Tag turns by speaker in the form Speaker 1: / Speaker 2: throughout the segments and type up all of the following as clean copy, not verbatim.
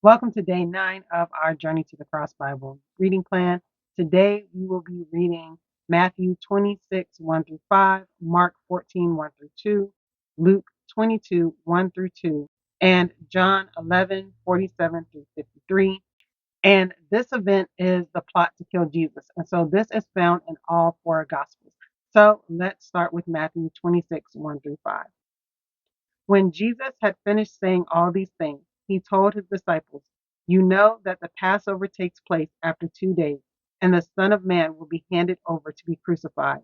Speaker 1: Welcome to day 9 of our Journey to the Cross Bible reading plan. Today we will be reading Matthew 26, 1 through 5, Mark 14, 1 through 2, Luke 22, 1 through 2, and John 11, 47 through 53. And this event is the plot to kill Jesus. And so this is found in all four Gospels. So let's start with Matthew 26, 1 through 5. When Jesus had finished saying all these things, he told his disciples, "You know that the Passover takes place after 2 days, and the Son of Man will be handed over to be crucified."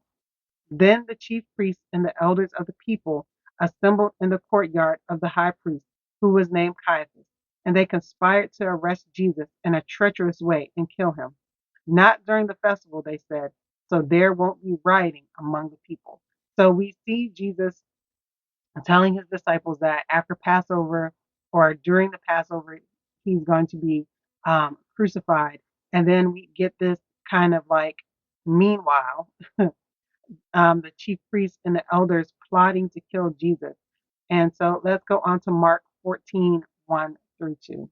Speaker 1: Then the chief priests and the elders of the people assembled in the courtyard of the high priest, who was named Caiaphas, and they conspired to arrest Jesus in a treacherous way and kill him. Not during the festival, they said, so there won't be rioting among the people. So we see Jesus telling his disciples that after Passover or during the Passover, he's going to be crucified. And then we get this kind of like, meanwhile, the chief priests and the elders plotting to kill Jesus. And so let's go on to Mark 14, 1 through 2.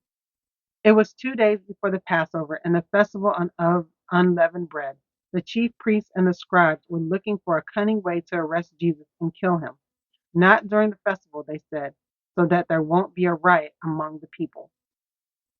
Speaker 1: It was 2 days before the Passover and the festival of unleavened bread. The chief priests and the scribes were looking for a cunning way to arrest Jesus and kill him. Not during the festival, they said, so that there won't be a riot among the people.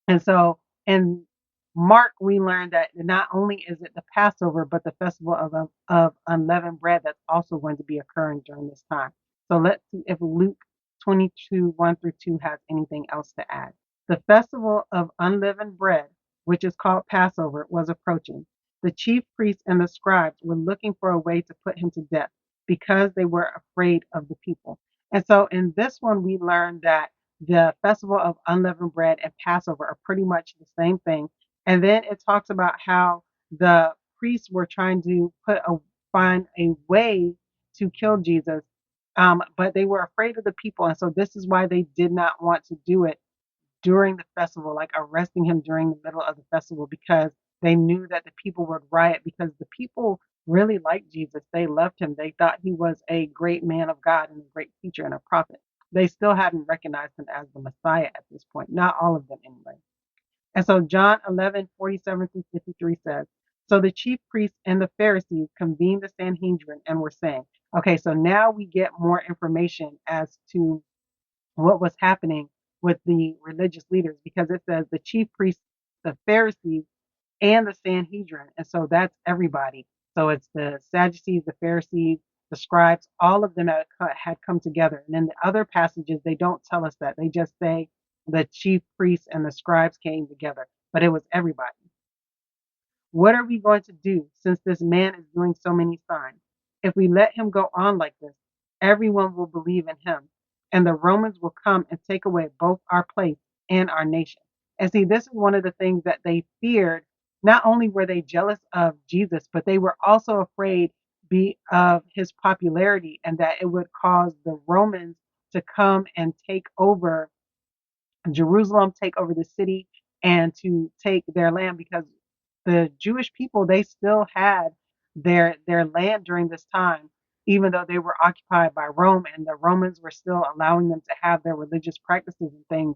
Speaker 1: And so in Mark, we learned that not only is it the Passover, but the festival of unleavened bread that's also going to be occurring during this time. So let's see if Luke 22, 1 through 2 has anything else to add. The festival of unleavened bread, which is called Passover, was approaching. The chief priests and the scribes were looking for a way to put him to death because they were afraid of the people. And so in this one, we learned that the festival of unleavened bread and Passover are pretty much the same thing. And then it talks about how the priests were trying to find a way to kill Jesus, but they were afraid of the people, and so this is why they did not want to do it during the festival, like arresting him during the middle of the festival, because they knew that the people would riot because the people really liked Jesus. They loved him. They thought he was a great man of God and a great teacher and a prophet. They still hadn't recognized him as the Messiah at this point, not all of them anyway. And so John 11:47 through 53 says, "So the chief priests and the Pharisees convened the Sanhedrin and were saying," okay, so now we get more information as to what was happening with the religious leaders, because it says the chief priests, the Pharisees, and the Sanhedrin. And so that's everybody. So it's the Sadducees, the Pharisees, the scribes, all of them had come together. And in the other passages, they don't tell us that. They just say the chief priests and the scribes came together, but it was everybody. "What are we going to do since this man is doing so many signs? If we let him go on like this, everyone will believe in him, and the Romans will come and take away both our place and our nation." And see, this is one of the things that they feared. Not only were they jealous of Jesus, but they were also afraid of his popularity and that it would cause the Romans to come and take over Jerusalem, take over the city, and to take their land, because the Jewish people, they still had their land during this time, even though they were occupied by Rome, and the Romans were still allowing them to have their religious practices and things.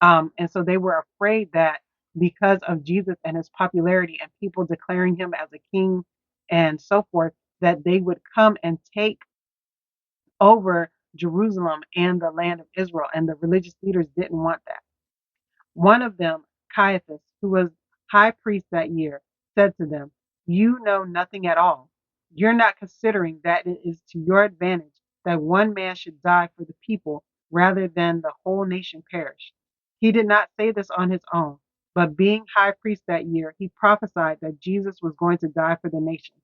Speaker 1: And so they were afraid that because of Jesus and his popularity and people declaring him as a king and so forth, that they would come and take over Jerusalem and the land of Israel. And the religious leaders didn't want that. One of them, Caiaphas, who was high priest that year, said to them, "You know nothing at all. You're not considering that it is to your advantage that one man should die for the people rather than the whole nation perish." He did not say this on his own, but being high priest that year, he prophesied that Jesus was going to die for the nation,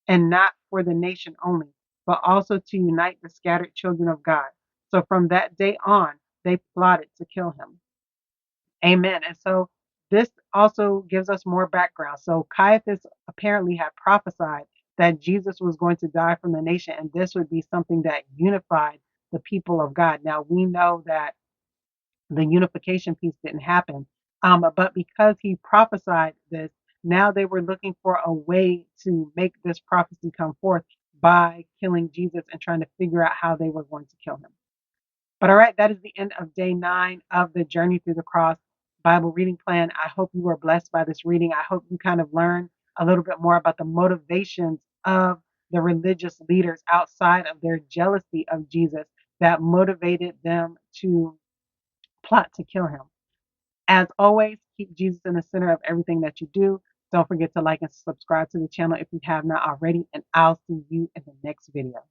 Speaker 1: and not for the nation only, but also to unite the scattered children of God. So from that day on, they plotted to kill him. Amen. And so this also gives us more background. So Caiaphas apparently had prophesied that Jesus was going to die from the nation, and this would be something that unified the people of God. Now we know that the unification piece didn't happen, but because he prophesied this, now they were looking for a way to make this prophecy come forth by killing Jesus and trying to figure out how they were going to kill him. But all right, that is the end of day 9 of the journey through the cross. Bible reading plan. I hope you were blessed by this reading. I hope you kind of learned a little bit more about the motivations of the religious leaders outside of their jealousy of Jesus that motivated them to plot to kill him. As always, keep Jesus in the center of everything that you do. Don't forget to like and subscribe to the channel if you have not already, and I'll see you in the next video.